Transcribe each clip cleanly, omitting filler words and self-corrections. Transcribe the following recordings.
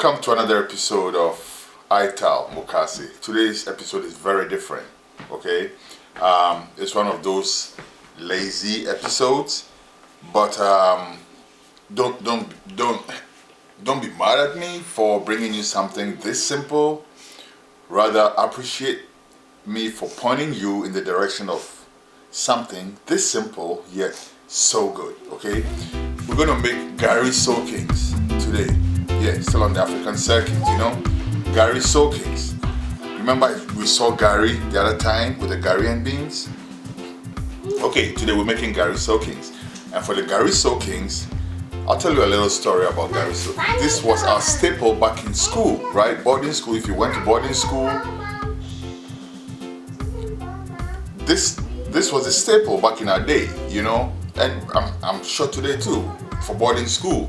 Welcome to another episode of ITAL MUKASE. Today's episode is very different. Okay, it's one of those lazy episodes, but don't be mad at me for bringing you something this simple. Rather, appreciate me for pointing you in the direction of something this simple yet so good. Okay, we're gonna make Gari soakings today. Yeah, still on the African circuit, Gari soakings. Remember we saw Gari the other time with the Ghanaian beans? Okay, today we're making Gari soakings. And for the Gari soakings, I'll tell you a little story about Gari soakings. This was our staple back in school, right? Boarding school, if you went to boarding school, this was a staple back in our day, and I'm sure today too, for boarding school.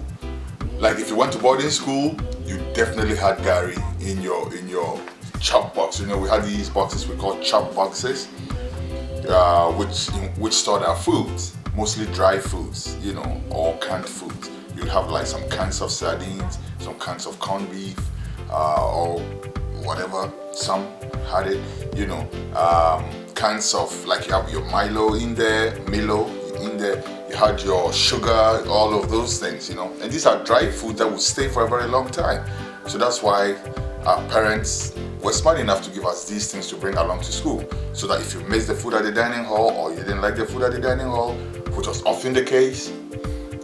Like if you went to boarding school, you definitely had Gari in your chop box. We had these boxes we call chop boxes, which stored our foods, mostly dry foods, or canned foods. You'd have like some cans of sardines, some cans of corned beef, or whatever. Some had it, cans of, like you have your Milo in there, you had your sugar, all of those things, and these are dry food that would stay for a very long time. So that's why our parents were smart enough to give us these things to bring along to school, so that if you missed the food at the dining hall or you didn't like the food at the dining hall, which was often the case,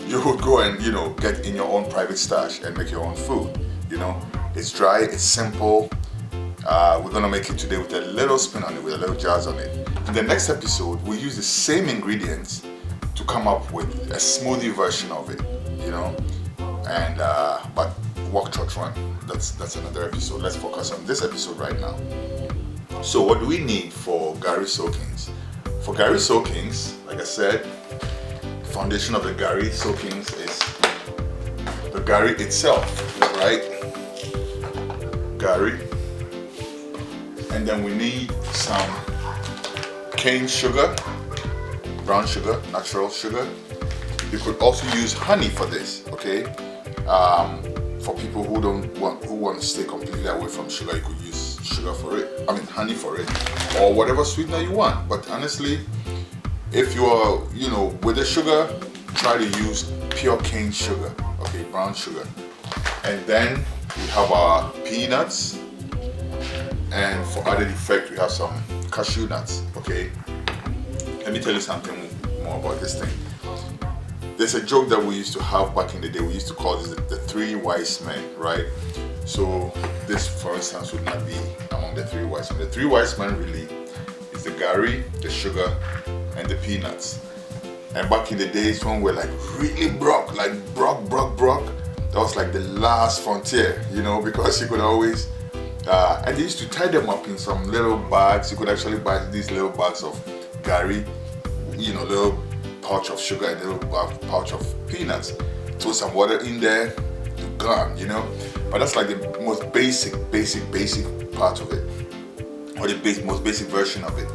you would go and get in your own private stash and make your own food. It's dry, it's simple. We're gonna make it today with a little spin on it, with a little jazz on it. In the next episode, we'll use the same ingredients to come up with a smoothie version of it, and but walk church run. That's another episode. Let's focus on this episode right now. So what do we need for Gari soakings? For Gari soakings, like I said, the foundation of the Gari soakings is the Gari itself, right? Gari. And then we need some cane sugar, brown sugar, natural sugar. You could also use honey for this, okay? For people who want to stay completely away from sugar, you could use honey for it, or whatever sweetener you want. But honestly, if you are, with the sugar, try to use pure cane sugar, okay, brown sugar. And then we have our peanuts, and for added effect, we have some cashew nuts, okay? Let me tell you something more about this thing. There's a joke that we used to have back in the day. We used to call this the three wise men, right? So this, for instance, would not be among the three wise men. The three wise men really is the Gari, the sugar, and the peanuts. And back in the days when we're like really broke, that was like the last frontier, because you could always, and they used to tie them up in some little bags. You could actually buy these little bags of Gari, little pouch of sugar and little pouch of peanuts. Throw some water in there, you're gone, But that's like the most basic part of it, or the most basic version of it.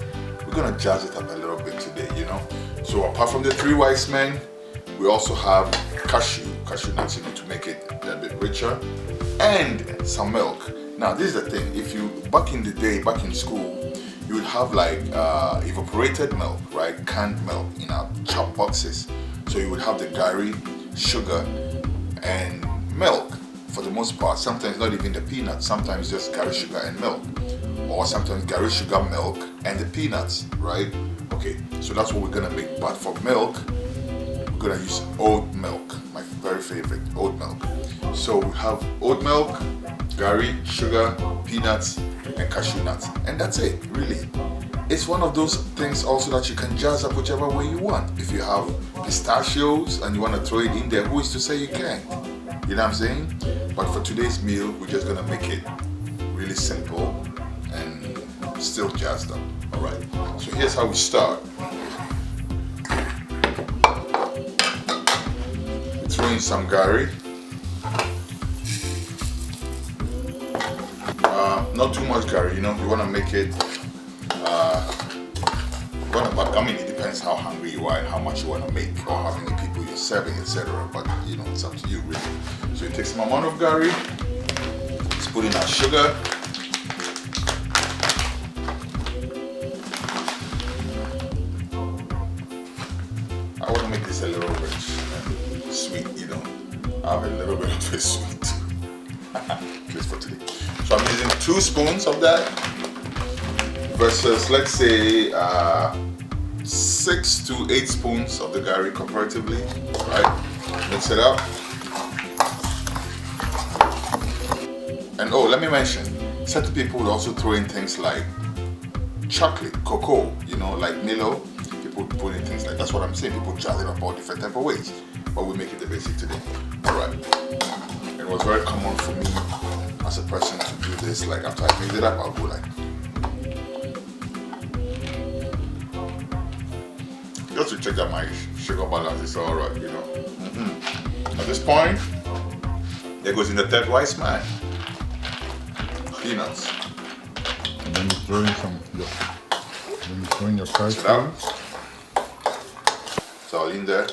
We're gonna jazz it up a little bit today, So apart from the three wise men, we also have cashew nuts, to make it a bit richer, and some milk. Now this is the thing, if you, back in the day, back in school, you would have like evaporated milk, right? Canned milk in our chop boxes. So you would have the Gari, sugar, and milk for the most part. Sometimes not even the peanuts, sometimes just Gari, sugar, and milk. Or sometimes Gari, sugar, milk, and the peanuts, right? Okay, so that's what we're gonna make. But for milk, we're gonna use oat milk, my very favorite, oat milk. So we have oat milk, Gari, sugar, peanuts, and cashew nuts, and that's it, really. It's one of those things also that you can jazz up whichever way you want. If you have pistachios and you want to throw it in there, who is to say you can't? You know what I'm saying? But for today's meal, we're just gonna make it really simple and still jazzed up. All right. So here's how we start. Throw in some Gari. Not too much Gari, you want to make it, it depends how hungry you are and how much you want to make, or how many people you're serving, etc. But it's up to you, really. So you take some amount of Gari, put in our sugar. I want to make this a little rich and sweet, you know. I have a little bit of it sweet. Just for today. So I'm using 2 spoons of that versus, let's say, 6 to 8 spoons of the Gari comparatively. Right? Mix it up. And oh, let me mention, certain people would also throw in things like chocolate, cocoa, you know, like Milo. People put in things like, that's what I'm saying. People jazz it up all different type of ways. But we make it the basic today. Alright. It was very common for me as a person to do this. Like after I mix it up, I'll go like, just to check that my sugar balance is alright, you know. At this point, there goes in the third wise man. Peanuts. And then you throw in some, then you throw in your fried Check it out. foods. It's all in there.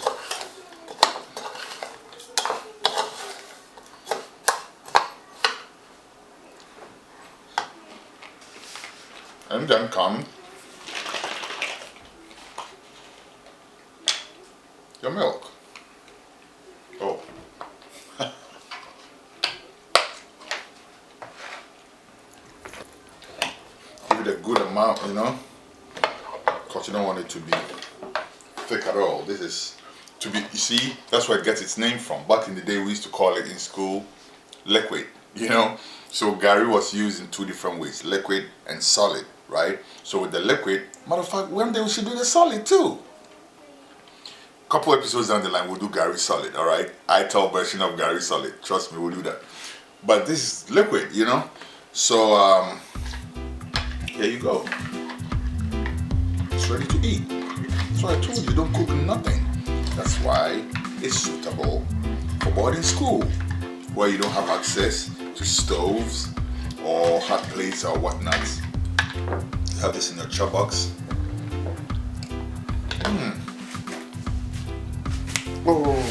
And then come your milk. Oh. Give it a good amount, you know, because you don't want it to be thick at all. This is to be, you see, that's where it gets its name from. Back in the day, we used to call it in school liquid, you know. So Gari was used in 2 different ways, liquid and solid, right? So with the liquid, matter of fact, one day we should do the solid too. Couple episodes down the line, we'll do Gari solid, all right? ITAL version of Gari solid. Trust me, we'll do that. But this is liquid, you know. So here you go. It's ready to eat. So I told you, don't cook nothing. That's why it's suitable for boarding school, where you don't have access to stoves or hot plates or whatnot. You have this in your chop box. Oh.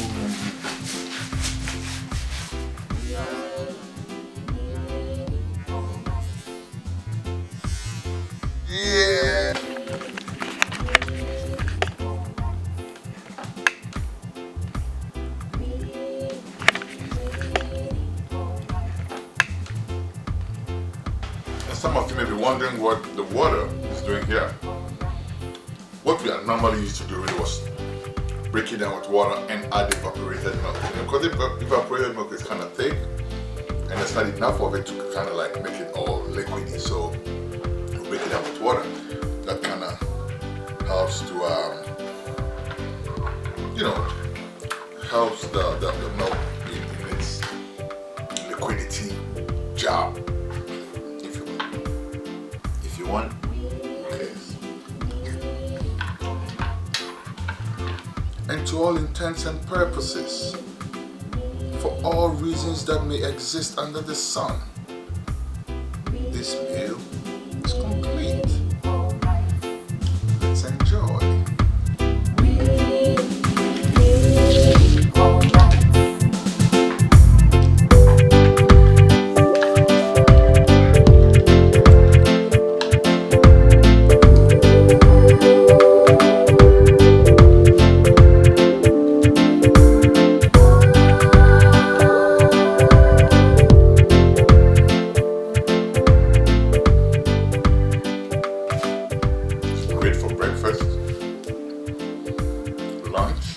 Yeah. And some of you may be wondering what the water is doing here. What we normally used to do really was break it down with water and add evaporated milk. Because evaporated milk is kind of thick and there's not enough of it to kind of like make it all liquidy. So we break it down with water. That kind of helps to, you know, helps the milk in its liquidity job. If you want. And to all intents and purposes, for all reasons that may exist under the sun, this meal is complete. Let's enjoy. Lunch,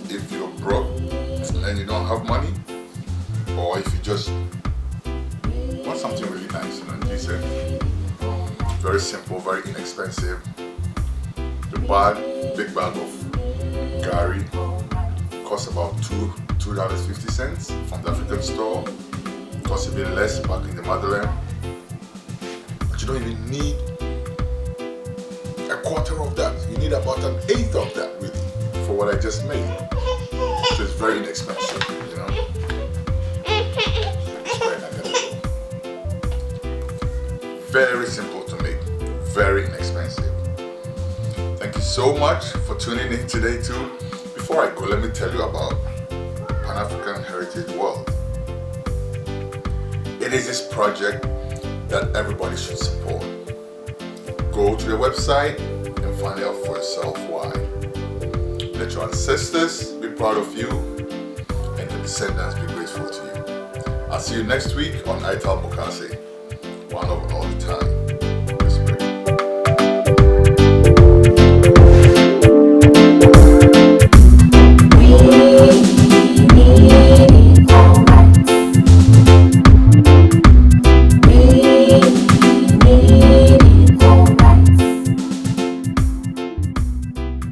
if you're broke and you don't have money, or if you just want something really nice, you know, decent, very simple, very inexpensive. The big bag of Gari costs about $2.50 from the African store. It costs a bit less back in the motherland, but you don't even need a quarter of that. You need about an eighth of that really for what I just made. So it's very inexpensive, you know. Very simple to make, very inexpensive. Thank you so much for tuning in today too. Before I go, let me tell you about Pan-African Heritage World. It is this project that everybody should support. Go to the website and find out for yourself why. Let your ancestors be proud of you and your descendants be grateful to you. I'll see you next week on ITAL MUKASE, one of all the time.